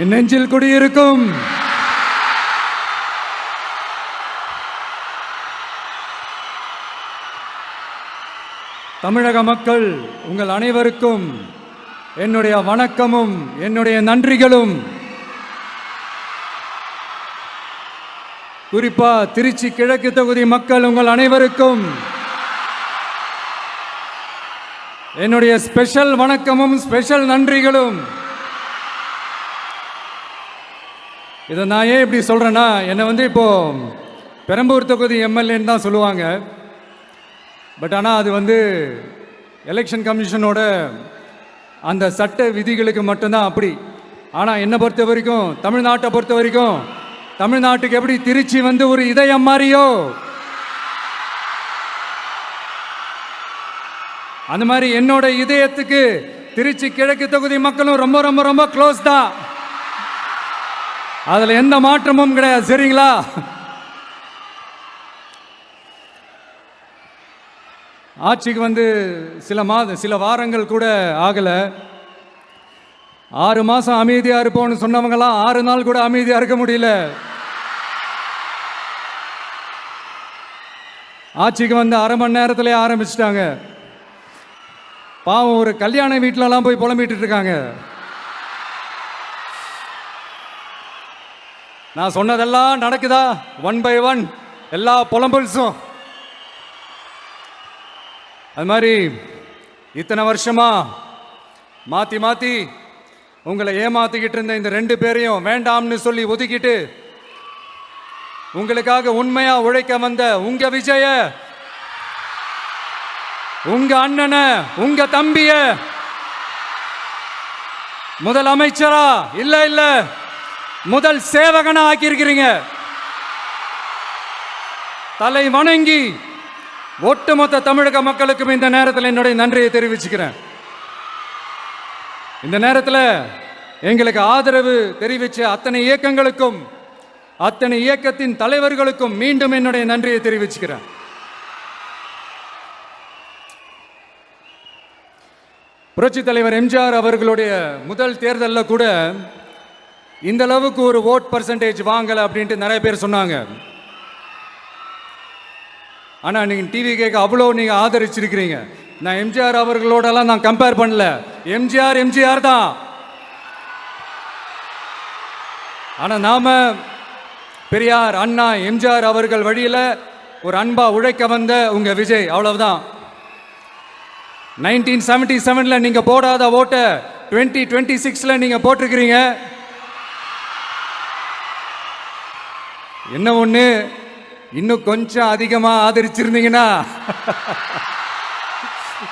என் நெஞ்சில் குடியிருக்கும் தமிழக மக்கள் உங்கள் அனைவருக்கும் என்னுடைய வணக்கமும் என்னுடைய நன்றிகளும். குறிப்பா திருச்சி கிழக்கு தொகுதி மக்கள் உங்கள் அனைவருக்கும் என்னுடைய ஸ்பெஷல் வணக்கமும் ஸ்பெஷல் நன்றிகளும். இதை நான் ஏன் இப்படி சொல்கிறேன்னா, என்னை இப்போ பெரம்பூர் தொகுதி எம்எல்ஏன்னு தான் சொல்லுவாங்க. பட் ஆனால் அது எலெக்ஷன் கமிஷனோட அந்த சட்ட விதிகளுக்கு மட்டும்தான் அப்படி. ஆனால் என்னை பொறுத்த வரைக்கும், தமிழ்நாட்டை பொறுத்த வரைக்கும், தமிழ்நாட்டுக்கு எப்படி திருச்சி ஒரு இதயம் மாதிரியோ, அந்த மாதிரி என்னோட இதயத்துக்கு திருச்சி கிழக்கு தொகுதி மக்களும் ரொம்ப ரொம்ப ரொம்ப க்ளோஸ் தான். அதுல எந்த மாற்றமும் கிடையாது. சரிங்களா? ஆட்சிக்கு சில வாரங்கள் கூட ஆகல. 6 மாசம் அமைதியா இருப்போம்னு சொன்னவங்களாம் 6 நாள் கூட அமைதியா இருக்க முடியல. ஆட்சிக்கு அரை மணி நேரத்திலே ஆரம்பிச்சிட்டாங்க. பாவம், ஒரு கல்யாண வீட்டிலலாம் போய் புலம்பிட்டு இருக்காங்க. நான் சொன்னதெல்லாம் நடக்குதா? 1 by 1 எல்லா புலம்பல்ஸும். அது மாதிரி இத்தனை வருஷமா மாத்தி மாத்தி உங்களை ஏமாத்திக்கிட்டு இருந்த இந்த 2 பேரையும் வேண்டாம்னு சொல்லி ஒதுக்கிட்டு உங்களுக்காக உண்மையா உழைக்க வந்த உங்க விஜய, உங்க அண்ணனை, உங்க தம்பிய முதல் அமைச்சரா இல்ல முதல் சேவகனா ஆக்கியிருக்கிறீங்க. தலை வணங்கி ஒட்டுமொத்த தமிழக மக்களுக்கும் இந்த நேரத்தில் என்னுடைய நன்றியை தெரிவிச்சுக்கிறேன். இந்த நேரத்தில் எங்களுக்கு ஆதரவு தெரிவித்த அத்தனை இயக்கங்களுக்கும், அத்தனை இயக்கத்தின் தலைவர்களுக்கும் மீண்டும் என்னுடைய நன்றியை தெரிவிச்சுக்கிறேன். புரட்சி தலைவர் எம்ஜிஆர் அவர்களுடைய முதல் தேர்தலில் கூட இந்த அளவுக்கு ஒரு ஓட் பர்சன்டேஜ் வாங்கலை அப்படின்ட்டு நிறைய பேர் சொன்னாங்க. ஆனால் நீங்கள் டிவி கேட்க அவ்வளோ நீங்கள் ஆதரிச்சிருக்கிறீங்க. நான் எம்ஜிஆர் அவர்களோடலாம் நான் கம்பேர் பண்ணல. எம்ஜிஆர் தான். ஆனால் நாம பெரியார், அண்ணா, எம்ஜிஆர் அவர்கள் வழியில் ஒரு அன்பா உழைக்க வந்த உங்க விஜய், அவ்வளவுதான். 1977 நீங்க போடாத ஓட்டை 2026 நீங்க போட்டிருக்கிறீங்க. என்ன ஒண்ணு, இன்னும் கொஞ்சம் அதிகமா ஆதரிச்சிருந்தீங்கன்னா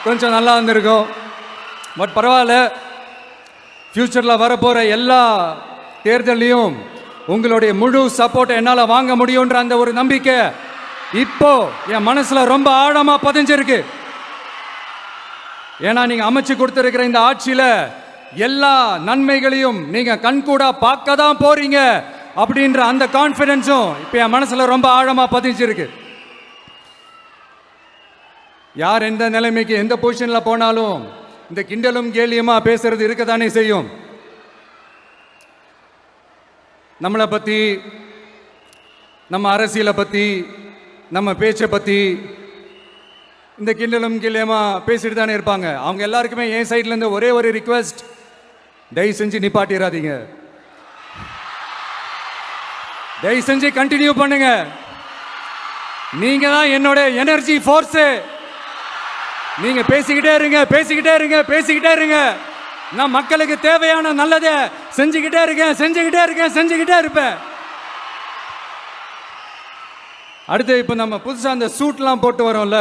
கொஞ்சம் நல்லா வந்திருக்கும். பட் பரவாயில்ல, ஃபியூச்சர்ல வரப்போற எல்லா தேர்தலையும் உங்களுடைய முழு சப்போர்ட்டை என்னால் வாங்க முடியும்ன்ற அந்த ஒரு நம்பிக்கை இப்போ என் மனசுல ரொம்ப ஆழமா பதிஞ்சிருக்கு. ஏன்னா நீங்க அமைச்சு கொடுத்திருக்கிற இந்த ஆட்சியில எல்லா நன்மைகளையும் நீங்க கண்கூடா பார்க்க தான் போறீங்க அப்படின்ற அந்த கான்ஃபிடன்ஸும் இப்ப என் மனசுல ரொம்ப ஆழமா பதிஞ்சிருக்கு. யார் எந்த நிலைமைக்கு எந்த பொசிஷன்ல போனாலும் இந்த கிண்டலும் கேலியுமா பேசுறது இருக்கதானே செய்யும். நம்மளை பத்தி, நம்ம அரசியலை பத்தி, நம்ம பேச்சை பத்தி இந்த கிண்டலும் கேலியுமா பேசிட்டு தானே இருப்பாங்க. அவங்க எல்லாருக்குமே என் சைட்ல இருந்து ஒரே ஒரு ரிக்வெஸ்ட், தயவு செஞ்சு நிப்பாட்டிடாதீங்க. தயவு செஞ்சு கண்டினியூ பண்ணுங்க. நீங்க தான் என்னோட எனர்ஜி ஃபோர்ஸ். நீங்க பேசிக்கிட்டே இருங்க. நான் மக்களுக்கு தேவையான நல்லதை செஞ்சுக்கிட்டே இருப்பேன். அடுத்து இப்ப நம்ம புதுசா அந்த சூட்லாம் போட்டு வரோம்ல,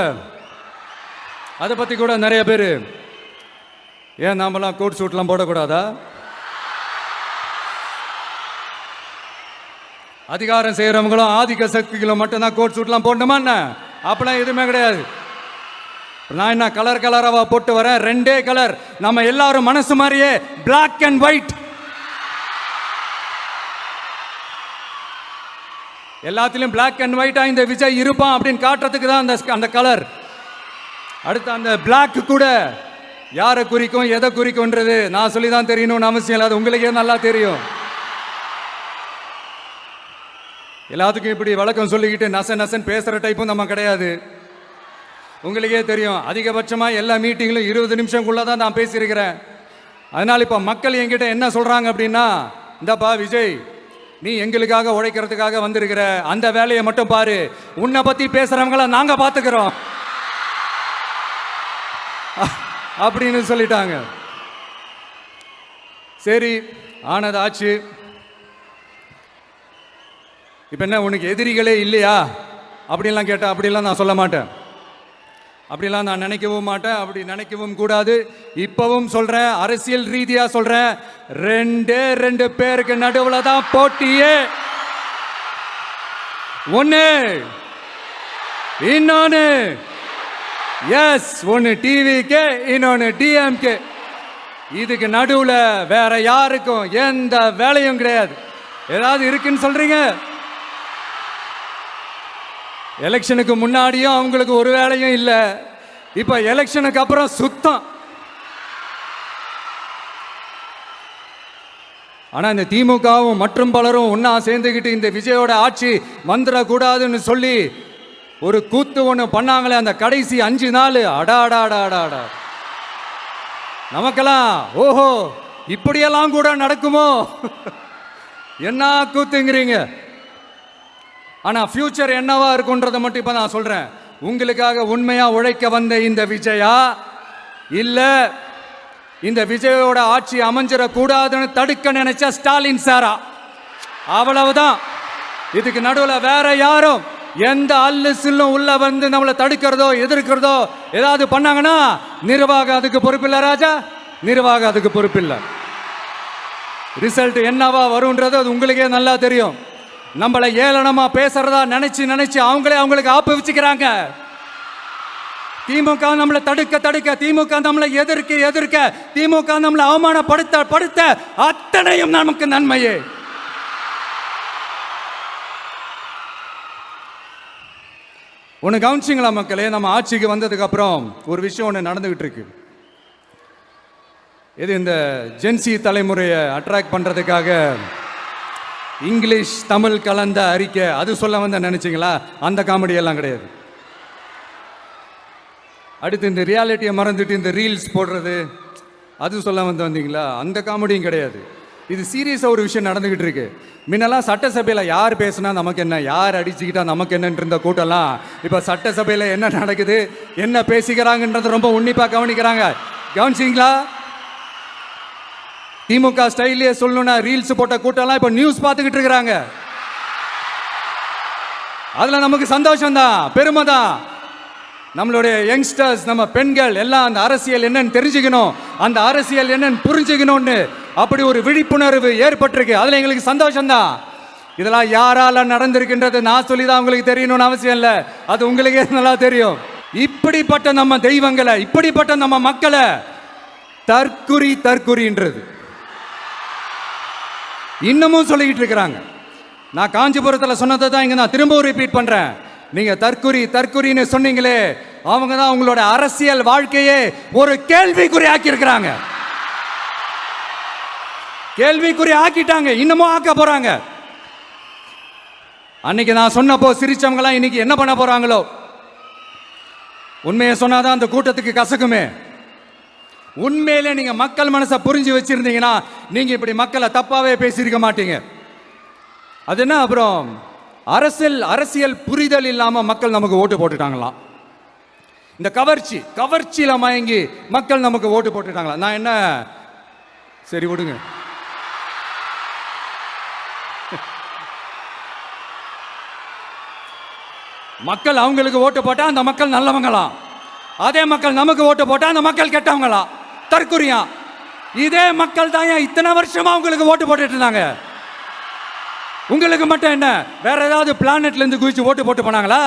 அதை பத்தி கூட நிறைய பேர், ஏன் நாமெல்லாம் கோட் சூட்லாம் போடக்கூடாதா? அதிகாரம் செய்யறவங்களும் ஆதிக்க சக்திகளும் மட்டும்தான் கோட் சூட்லாம் போடணுமா என்ன? அப்பெல்லாம் எதுவுமே கிடையாது. நான் என்ன கலராவா போட்டு வரேன்? 2 கலர். நம்ம எல்லாரும் மனசு மாதிரியே பிளாக் அண்ட் ஒயிட். எல்லாத்திலும் பிளாக் அண்ட் ஒயிட்டா இந்த விஜய் இருப்பான் அப்படின்னு காட்டுறதுக்கு தான் அந்த கலர். அடுத்து அந்த பிளாக் கூட யாரை குறிக்கும், எதை குறிக்கும்ன்றது நான் சொல்லி தான் தெரியணும்னு அவசியம் இல்லாத உங்களுக்கே நல்லா தெரியும். எல்லாத்துக்கும் இப்படி வழக்கம் சொல்லிக்கிட்டு நசன் பேசுகிற டைப்பும் நம்ம கிடையாது. உங்களுக்கே தெரியும், அதிகபட்சமாக எல்லா மீட்டிங்கிலும் 20 நிமிஷம்குள்ளே தான் நான் பேசியிருக்கிறேன். அதனால் இப்போ மக்கள் என்கிட்ட என்ன சொல்கிறாங்க அப்படின்னா, இந்தப்பா விஜய், நீ எங்களுக்காக உழைக்கிறதுக்காக வந்திருக்கிற, அந்த வேலையை மட்டும் பாரு, உன்னை பற்றி பேசுகிறவங்கள நாங்கள் பார்த்துக்கிறோம் அப்படின்னு சொல்லிட்டாங்க. சரி, ஆனது ஆச்சு. இப்போ என்ன, உனக்கு எதிரிகளே இல்லையா அப்படின்லாம் கேட்டேன். அப்படிலாம் நான் சொல்ல மாட்டேன், அப்படிலாம் நான் நினைக்கவும் மாட்டேன், அப்படி நினைக்கவும் கூடாது. இப்பவும் சொல்றேன், அரசியல் ரீதியா சொல்றேன், 2 பேருக்கு நடுவில் தான் போட்டியே. ஒன்னு இன்னொன்னு, எஸ், ஒன்னு டிவிக்கு, இன்னொன்னு டிஎம்கே. இதுக்கு நடுவில் வேற யாருக்கும் எந்த வேலையும் கிடையாது. ஏதாவது இருக்குன்னு சொல்றீங்க? எலெக்ஷனுக்கு முன்னாடியும் அவங்களுக்கு ஒரு வேலையும் இல்லை, இப்ப எலெக்ஷனுக்கு அப்புறம் சுத்தம். ஆனா இந்த திமுகவும் மற்றும் பலரும் ஒன்னா சேர்ந்துக்கிட்டு இந்த விஜயோட ஆட்சி வந்துடக்கூடாதுன்னு சொல்லி ஒரு கூத்து ஒன்று பண்ணாங்களே, அந்த கடைசி 5 நாள், அடாடாடாடாடா, நமக்கெல்லாம் ஓஹோ இப்படியெல்லாம் கூட நடக்குமோ என்ன கூத்துங்கிறீங்க. ஆனா ஃபியூச்சர் என்னவா இருக்குன்றதை மட்டும் இப்ப நான் சொல்றேன். உங்களுக்காக உண்மையா உழைக்க வந்த இந்த விஜயா, இல்ல இந்த விஜயோட ஆட்சி அமைஞ்சிடக்கூடாதுன்னு தடுக்க நினைச்ச ஸ்டாலின் சாரா, அவ்வளவுதான். இதுக்கு நடுவில் வேற யாரும் எந்த அல்லு சில்லும் உள்ள வந்து நம்மளை தடுக்கிறதோ எதிர்க்கிறதோ ஏதாவது பண்ணாங்கன்னா நிர்வாகம் அதுக்கு பொறுப்பில்லை ராஜா, நிர்வாகம் அதுக்கு பொறுப்பில்லை. ரிசல்ட் என்னவா வரும்ன்றது அது உங்களுக்கே நல்லா தெரியும். நம்மளை ஏளனமா பேசுறதா நினைச்சு அவங்களுக்கு ஆப்பு வச்சுக்கிறாங்க. திமுக நம்மளை தடுக்க, திமுக நம்மளை எதிர்க்க, திமுக நம்மளை அவமானப்படுத்த அத்தனையும் நமக்கு நன்மையே. ஒன்று கவனிச்சிங்களா மக்களே, நம்ம ஆட்சிக்கு வந்ததுக்கு அப்புறம் ஒரு விஷயம் ஒன்று நடந்துகிட்டு இருக்கு. இது இந்த ஜென்சி தலைமுறையை அட்ராக்ட் பண்றதுக்காக இங்கிலீஷ் தமிழ் கலந்த அறிக்கை, அது சொல்ல வந்த நினைச்சிங்களா? அந்த காமெடி எல்லாம் கிடையாது. அடுத்து இந்த ரியாலிட்டியை மறந்துட்டு இந்த ரீல்ஸ் போடுறது, அது சொல்ல வந்தீங்களா? அந்த காமெடியும் கிடையாது. இது சீரியஸாக ஒரு விஷயம் நடந்துகிட்டு இருக்கு. முன்னெல்லாம் சட்டசபையில் யார் பேசுனா நமக்கு என்ன, யார் அடிச்சுக்கிட்டா நமக்கு என்னன்னு இருந்த கூட்டம்லாம் இப்போ சட்டசபையில் என்ன நடக்குது, என்ன பேசிக்கிறாங்கன்றது ரொம்ப உன்னிப்பாக கவனிக்கிறாங்க. கவனிச்சிங்களா? திமுக ஸ்டைலே சொல்லணும்னா ரீல்ஸ் போட்ட கூட்டம்லாம் இப்போ நியூஸ் பார்த்துக்கிட்டு இருக்கிறாங்க. அதுல நமக்கு சந்தோஷம் தான், பெருமை தான். நம்மளுடைய யங்ஸ்டர்ஸ், நம்ம பெண்கள் எல்லாம் அந்த அரசியல் என்னன்னு தெரிஞ்சுக்கணும், அந்த அரசியல் என்னன்னு புரிஞ்சுக்கணும்னு அப்படி ஒரு விழிப்புணர்வு ஏற்பட்டிருக்கு. அதுல எங்களுக்கு சந்தோஷம் தான். இதெல்லாம் யாரால நடந்திருக்கின்றது நான் சொல்லிதான் உங்களுக்கு தெரியணும்னு அவசியம் இல்லை, அது உங்களுக்கே நல்லா தெரியும். இப்படிப்பட்ட நம்ம தெய்வங்களை, இப்படிப்பட்ட நம்ம மக்களை தற்குறின்றது இன்னமும் சொல்லிக்கிட்டு இருக்கிறாங்க. நான் காஞ்சிபுரத்தில் சொன்னதை தான் இங்க நான் திரும்பவும் ரிப்பீட் பண்றேன். நீங்க தற்குறின்னு சொன்னீங்களே, அவங்க தான் உங்களோட அரசியல் வாழ்க்கையே ஒரு கேள்விக்குறி ஆக்கி இருக்கிறாங்க. கேள்விக்குறி ஆக்கிட்டாங்க, இன்னமும் ஆக்க போறாங்க. அன்னைக்கு நான் சொன்னப்போ சிரிச்சவங்களாம் இன்னைக்கு என்ன பண்ண போறாங்களோ. உண்மையை சொன்னாதான் அந்த கூட்டத்துக்கு கசக்குமே. உண்மையிலே நீங்க மக்கள் மனசை புரிஞ்சு வச்சிருந்தீங்கன்னா நீங்க இப்படி மக்களை தப்பாவே பேசியிருக்க மாட்டீங்க. அது என்ன, அப்புறம் அரசியல் புரிதல் இல்லாம மக்கள் நமக்கு ஓட்டு போட்டுட்டாங்களாம். இந்த கவர்ச்சியில மயங்கி மக்கள் நமக்கு ஓட்டு போட்டுட்டாங்களா? நான் என்ன, சரி விடுங்க. மக்கள் அவங்களுக்கு ஓட்டு போட்டா அந்த மக்கள் நல்லவங்களாம், அதே மக்கள் நமக்கு ஓட்டு போட்டா அந்த மக்கள் கெட்டவங்களா? தற்குறியா? இதே மக்கள் தான் இத்தனை வருஷமா உங்களுக்கு ஓட்டு போட்டுட்டு இருந்தாங்க. உங்களுக்கு மட்டும் என்ன, வேற ஏதாவது பிளானட்ல இருந்து குதிச்சு ஓட்டு போட்டு போனாங்களா?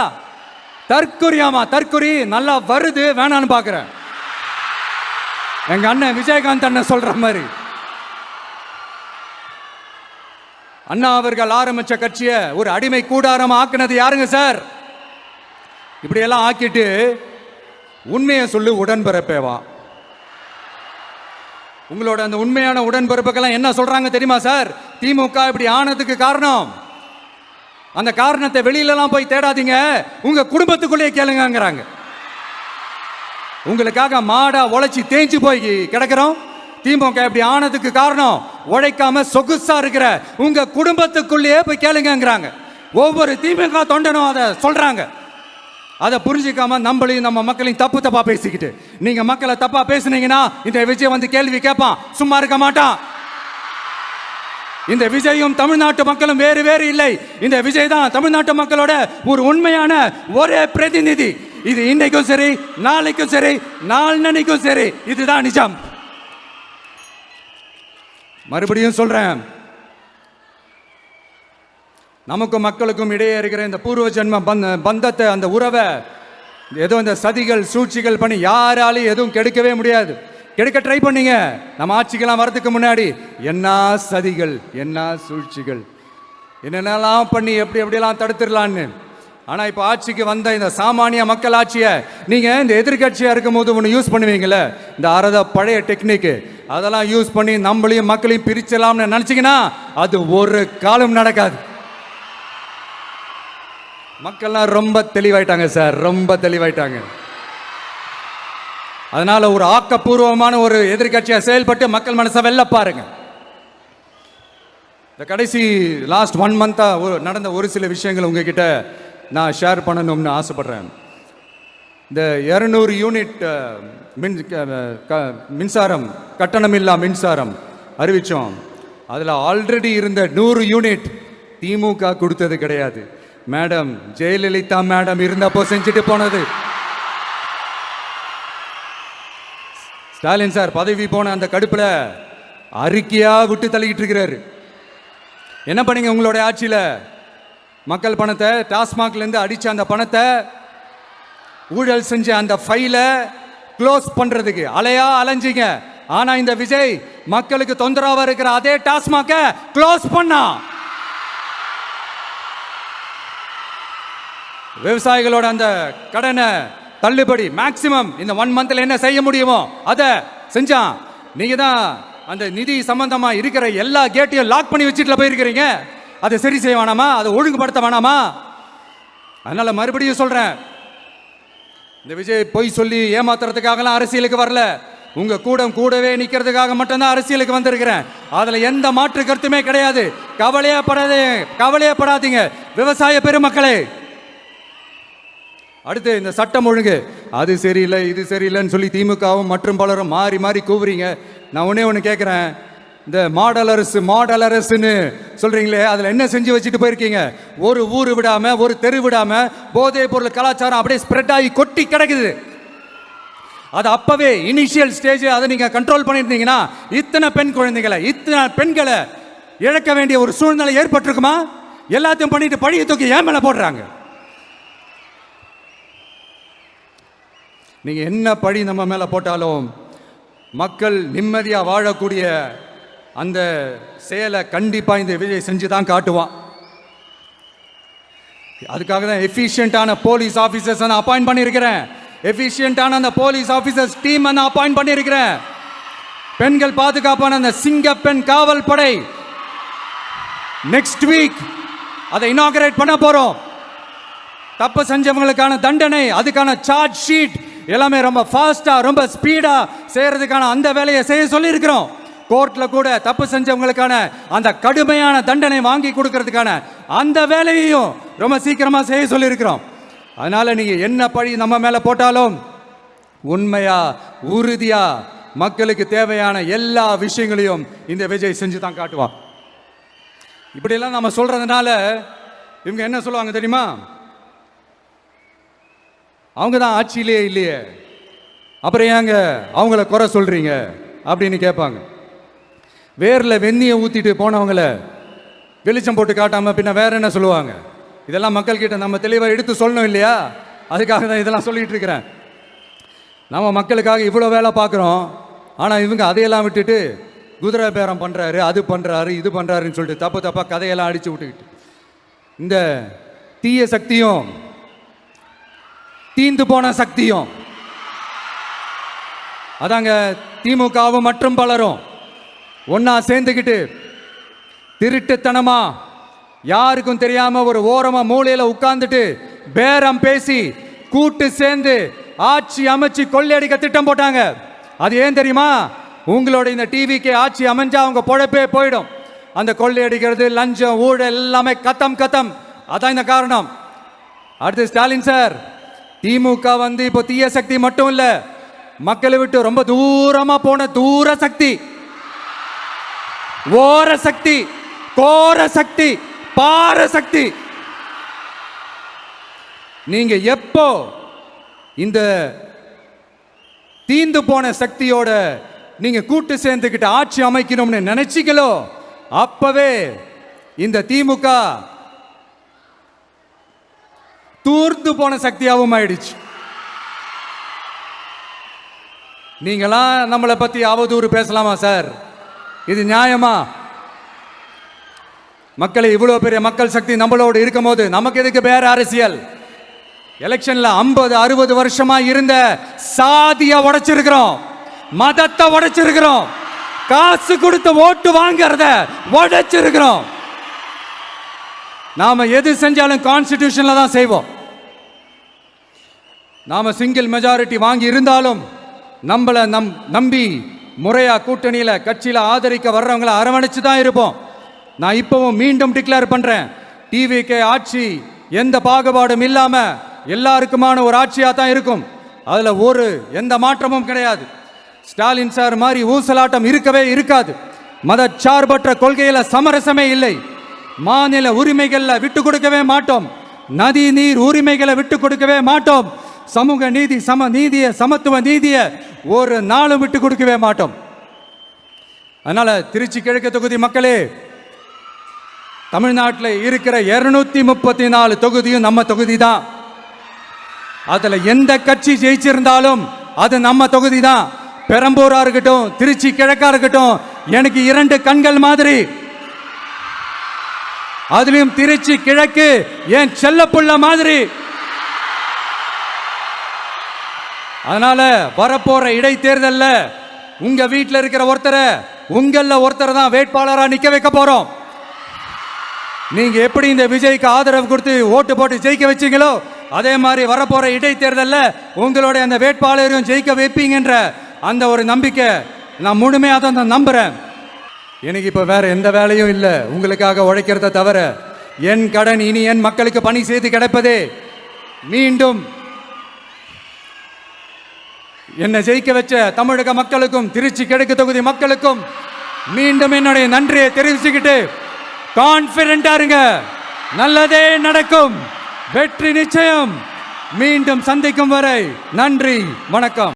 தற்குறியாமா? தற்குறி நல்லா வருது, வேணான்னு பாக்குறேன். எங்க அண்ணன் விஜயகாந்த் அண்ணன் சொல்ற மாதிரி, அண்ணா அவர்கள் ஆரம்பிச்ச கட்சியை ஒரு அடிமை கூடாரம் ஆக்குனது யாருங்க சார்? இப்படியெல்லாம் ஆக்கிட்டு உண்மையை சொல்லு உடன்பிறப்பேவா. உங்களோட அந்த உண்மையான உடன்பிறப்புக்கெல்லாம் என்ன சொல்றாங்க தெரியுமா சார்? திமுக இப்படி ஆனதுக்கு காரணம் அந்த காரணத்தை வெளியிலலாம் போய் தேடாதீங்க, உங்க குடும்பத்துக்குள்ளேயே கேளுங்கிறாங்க. உங்களுக்காக மாடா உழைச்சி தேஞ்சு போய் கிடக்கிறோம். திமுக இப்படி ஆனதுக்கு காரணம் உழைக்காம சொகுசா இருக்கிற உங்க குடும்பத்துக்குள்ளேயே போய் கேளுங்கிறாங்க. ஒவ்வொரு திமுக தொண்டனும் அதை சொல்றாங்க. அதை புரிஞ்சிக்காம நம்மளையும் நம்ம மக்களையும் தப்பா பேசிக்கிட்டு, நீங்க மக்களை தப்பா பேசுனீங்கன்னா இந்த விஜய் வந்து கேள்வி கேட்பான், சும்மா இருக்க மாட்டான். இந்த விஜயும் தமிழ்நாட்டு மக்களும் வேறு வேறு இல்லை. இந்த விஜய் தான் தமிழ்நாட்டு மக்களோட ஒரு உண்மையான ஒரே பிரதிநிதி. இது இன்னைக்கும் சரி, நாளைக்கும் சரி, நாளன்னைக்கும் சரி, இதுதான் நிஜம். மறுபடியும் சொல்றேன், நமக்கும் மக்களுக்கும் இடையே இருக்கிற இந்த பூர்வ ஜென்ம பந்தத்தை, அந்த உறவை ஏதோ இந்த சதிகள் சூழ்ச்சிகள் பண்ணி யாராலையும் எதுவும் கெடுக்கவே முடியாது. கெடுக்க ட்ரை பண்ணீங்க. நம்ம ஆட்சிக்கெல்லாம் வரதுக்கு முன்னாடி என்ன சதிகள், என்ன சூழ்ச்சிகள், என்னென்னலாம் பண்ணி எப்படியெல்லாம் தடுத்துடலான்னு. ஆனால் இப்போ ஆட்சிக்கு வந்த இந்த சாமானிய மக்கள் ஆட்சியை நீங்கள் இந்த எதிர்கட்சியாக இருக்கும் போது ஒன்று யூஸ் பண்ணுவீங்களே, இந்த பழைய டெக்னிக்கு, அதெல்லாம் யூஸ் பண்ணி நம்மளையும் மக்களையும் பிரிச்சலாம்னு நினச்சிங்கன்னா அது ஒரு காலம் நடக்காது. மக்கள்லாம் ரொம்ப தெளிவாயிட்டாங்க சார், ரொம்ப தெளிவாயிட்டாங்க. அதனால ஒரு ஆக்கப்பூர்வமான ஒரு எதிர்கட்சியா செயல்பட்டு மக்கள் மனசை வெல்ல பாருங்க. இந்த கடைசி லாஸ்ட் 1 மந்தா நடந்த ஒரு சில விஷயங்கள் உங்ககிட்ட நான் ஷேர் பண்ணணும்னு ஆசைப்படுறேன். இந்த 200 யூனிட் மின்சாரம், கட்டணமில்லா மின்சாரம் அறிவிச்சோம். அதில் ஆல்ரெடி இருந்த 100 யூனிட் திமுக கொடுத்தது கிடையாது. மேடம் ஜெயலலிதா மேடம் இருந்தப்போ செஞ்சுட்டு போனது. ஸ்டாலின் சார் பதவி போன அந்த கடுப்புல அறிக்கையா விட்டு தள்ளிக்கிட்டு இருக்கிறாரு. என்ன பண்ணீங்க உங்களுடைய ஆட்சியில? மக்கள் பணத்தை, டாஸ்மாக்ல இருந்து அடிச்ச அந்த பணத்தை, ஊழல் செஞ்ச அந்த ஃபைல க்ளோஸ் பண்றதுக்கு அலையா அலைஞ்சிங்க. ஆனா இந்த விஜய் மக்களுக்கு தொந்தரவா இருக்கிற அதே டாஸ்மாக க்ளோஸ் பண்ணா. விவசாயிகளோட அந்த கடனை தள்ளுபடி மேக்சிமம் இந்த 1 மந்த்ல என்ன செய்ய முடியுமோ அதை செஞ்சான். நீங்க தான் அந்த நிதி சம்பந்தமா இருக்கிற எல்லா கேட்டையும் லாக் பண்ணி வச்சுட்டு போயிருக்கிறீங்க. அதை சரி செய்ய வேணாமா? அதை ஒழுங்குபடுத்த வேணாமா? அதனால மறுபடியும் சொல்றேன், இந்த விஜய் பொய் சொல்லி ஏமாத்துறதுக்காகலாம் அரசியலுக்கு வரல. உங்க கூடவே நிக்கிறதுக்காக மட்டும்தான் அரசியலுக்கு வந்திருக்கிறேன். அதுல எந்த மாற்று கருத்துமே கிடையாது. கவலையப்படாதீங்க விவசாய பெருமக்களே. அடுத்து இந்த சட்டம் ஒழுங்கு, அது சரியில்லை இது சரியில்லைன்னு சொல்லி திமுகவும் மற்றும் பலரும் மாறி மாறி கூவுறீங்க. நான் ஒன்று கேட்குறேன், இந்த மாடல் அரசுன்னு சொல்றீங்களே, அதில் என்ன செஞ்சு வச்சுட்டு போயிருக்கீங்க? ஒரு ஊர் விடாம, ஒரு தெரு விடாம போதைப் பொருள் கலாச்சாரம் அப்படியே ஸ்ப்ரெட் ஆகி கொட்டி கிடக்குது. அது அப்பவே இனிஷியல் ஸ்டேஜ் அதை நீங்க கண்ட்ரோல் பண்ணியிருந்தீங்கன்னா இத்தனை பெண் குழந்தைகளை, இத்தனை பெண்களை இழக்க வேண்டிய ஒரு சூழ்நிலை ஏற்பட்டிருக்குமா? எல்லாத்தையும் பண்ணிட்டு பழிய தூக்கி ஏன் மேல போடுறாங்க? நீங்க என்ன பழி நம்ம மேல போட்டாலும் மக்கள் நிம்மதியா வாழக்கூடிய அந்த செயலை கண்டிப்பா இந்த விஜய் செஞ்சு தான் காட்டுவான். அதுக்காக தான் எஃபிஷியன்டான போலீஸ் ஆபீசர்ஸ் நான் அப்பாயிண்ட் பண்ணியிருக்கிறேன். எஃபிஷியன்டான அந்த போலீஸ் ஆபீசர்ஸ் டீம் நான் அப்பாயிண்ட் பண்ணியிருக்கிறேன். பெண்கள் பாதுகாப்பான அந்த சிங்க பெண் காவல் படை நெக்ஸ்ட் வீக் அதை இனாகரேட் பண்ண போறோம். தப்பு செஞ்சவங்களுக்கான தண்டனை, அதுக்கான சார்ஜ் ஷீட் எல்லாமே ரொம்ப ஃபாஸ்டா, ரொம்ப ஸ்பீடா செய்யறதுக்கான அந்த வேலையை செய்ய சொல்லி இருக்கிறோம். கோர்ட்ல கூட தப்பு செஞ்சவங்களுக்கான அந்த கடுமையான தண்டனை வாங்கி கொடுக்கறதுக்கான அந்த வேலையையும் ரொம்ப சீக்கிரமா செய்ய சொல்லி இருக்கிறோம். அதனால நீங்க என்ன பழி நம்ம மேல போட்டாலும் உண்மையா உறுதியா மக்களுக்கு தேவையான எல்லா விஷயங்களையும் இந்த விஜய் செஞ்சு தான் காட்டுவான். இப்படியெல்லாம் நம்ம சொல்றதுனால இவங்க என்ன சொல்லுவாங்க தெரியுமா? அவங்க தான் ஆட்சியிலே இல்லையே, அப்புறம் ஏங்க அவங்கள குறை சொல்றீங்க அப்படின்னு கேட்பாங்க. வேரில் வெந்நியை ஊற்றிட்டு போனவங்கள வெளிச்சம் போட்டு காட்டாம பின்ன வேற என்ன சொல்லுவாங்க? இதெல்லாம் மக்கள்கிட்ட நம்ம தெளிவாக எடுத்து சொல்லணும் இல்லையா? அதுக்காக தான் இதெல்லாம் சொல்லிட்டு இருக்கிறேன். நம்ம மக்களுக்காக இவ்வளோ வேலை பார்க்குறோம், ஆனால் இவங்க அதையெல்லாம் விட்டுட்டு குதிரை பேரம் பண்ணுறாரு, அது பண்ணுறாரு, இது பண்ணுறாருன்னு சொல்லிட்டு தப்பாக கதையெல்லாம் அடித்து விட்டுக்கிட்டு இந்த தீய சக்தியும் தீந்து போன சக்தியும் அதாங்க திமுகவும் மற்றும் பலரும் ஒன்னா சேர்ந்துக்கிட்டு திருட்டுத்தனமா யாருக்கும் தெரியாம ஒரு ஓரமா மூலையில உட்கார்ந்துட்டு பேரம் பேசி கூட்டு சேர்ந்து ஆட்சி அமைச்சு கொள்ளையடிக்க திட்டம் போட்டாங்க. அது ஏன் தெரியுமா? உங்களோட இந்த டிவிக்கு ஆட்சி அமைஞ்சா அவங்க பொழப்பே போயிடும். அந்த கொள்ளையடிக்கிறது, லஞ்சம், ஊழல் எல்லாமே கத்தம் கத்தம். அதான் இந்த காரணம். அடுத்து ஸ்டாலின் சார், திமுக வந்து இப்போ தீய சக்தி மட்டும் இல்ல, மக்களை விட்டு ரொம்ப தூரமா போன தூர சக்தி, ஓர சக்தி, கோர சக்தி, பார சக்தி. நீங்க எப்போ இந்த தீந்து போன சக்தியோட நீங்க கூட்டு சேர்ந்துக்கிட்டு ஆட்சி அமைக்கணும்னு நினைச்சீங்களோ அப்பவே இந்த திமுக தூர்ந்து போன சக்தியாகவும் ஆயிடுச்சு. நீங்களாம் நம்மளை பத்தி அவதூறு பேசலாமா சார்? இது நியாயமா? மக்களை இவ்வளவு பெரிய மக்கள் சக்தி நம்மளோடு இருக்கும் போது நமக்கு எதுக்கு வேற அரசியல்? எலெக்ஷன்ல 50-60 வருஷமா இருந்த சாதிய உடைச்சிருக்கிறோம், மதத்தை உடைச்சிருக்கிறோம், காசு கொடுத்து ஓட்டு வாங்கறத உடைச்சிருக்கிறோம். நாம எது செஞ்சாலும் கான்ஸ்டிடியூஷன்ல தான் செய்வோம். நாம சிங்கிள் மெஜாரிட்டி வாங்கி இருந்தாலும் நம்மள நம்பி முறையா கூட்டணியில கட்சியில ஆதரிக்க வர்றவங்களை அரவணைச்சு தான் இருப்போம். நான் இப்பவும் மீண்டும் டிக்ளேர் பண்றேன், டிவிகே ஆட்சி எந்த பாகுபாடும் இல்லாம எல்லாருக்குமான ஒரு ஆட்சியா தான் இருக்கும். அதுல எந்த மாற்றமும் கிடையாது. ஸ்டாலின் சார் மாதிரி ஊசலாட்டம் இருக்கவே இருக்காது. மதச்சார்பற்ற கொள்கையில சமரசமே இல்லை. மாநில உரிமைகள்ல விட்டு கொடுக்கவே மாட்டோம். நதி நீர் உரிமைகளை விட்டு கொடுக்கவே மாட்டோம். சமூக நீதி, சமத்துவ நீதியை ஒரு நாளும் விட்டு கொடுக்கவே மாட்டோம். அதனால திருச்சி கிழக்கு தொகுதி மக்களே, தமிழ்நாட்டில் இருக்கிற 234 தொகுதியும் நம்ம தொகுதி தான். அதுல எந்த கட்சி ஜெயிச்சிருந்தாலும் அது நம்ம தொகுதி தான். பெரம்பூரா இருக்கட்டும், திருச்சி கிழக்கா இருக்கட்டும், எனக்கு 2 கண்கள் மாதிரி. அதுலயும் திருச்சி கிழக்கு என் செல்லப்புள்ள மாதிரி. அதனால வரப்போற இடைத்தேர்தல்ல உங்க வீட்டில் இருக்கிற ஒருத்தரை தான் வேட்பாளரா நிக்க வைக்க போறோம். நீங்க எப்படி இந்த விஜய்க்கு ஆதரவு கொடுத்து ஓட்டு போட்டு ஜெயிக்க வச்சீங்களோ அதே மாதிரி வரப்போற இடைத்தேர்தல்ல உங்களுடைய அந்த வேட்பாளரையும் ஜெயிக்க வைப்பீங்கன்ற அந்த ஒரு நம்பிக்கை நான் முழுமையாக தான் நம்புறேன். எனக்கு இப்ப வேற எந்த வேலையும் இல்லை உங்களுக்காக உழைக்கிறத தவிர. என் கடன் இனி என் மக்களுக்கு பணி செய்து கிடைப்பதே. மீண்டும் என்னை ஜெயிக்க வச்ச தமிழக மக்களுக்கும் திருச்சி கிழக்கு தொகுதி மக்களுக்கும் மீண்டும் என்னுடைய நன்றியை தெரிவிச்சுக்கிட்டு கான்பிடென்டா இருங்க, நல்லதே நடக்கும், வெற்றி நிச்சயம். மீண்டும் சந்திக்கும் வரை நன்றி, வணக்கம்.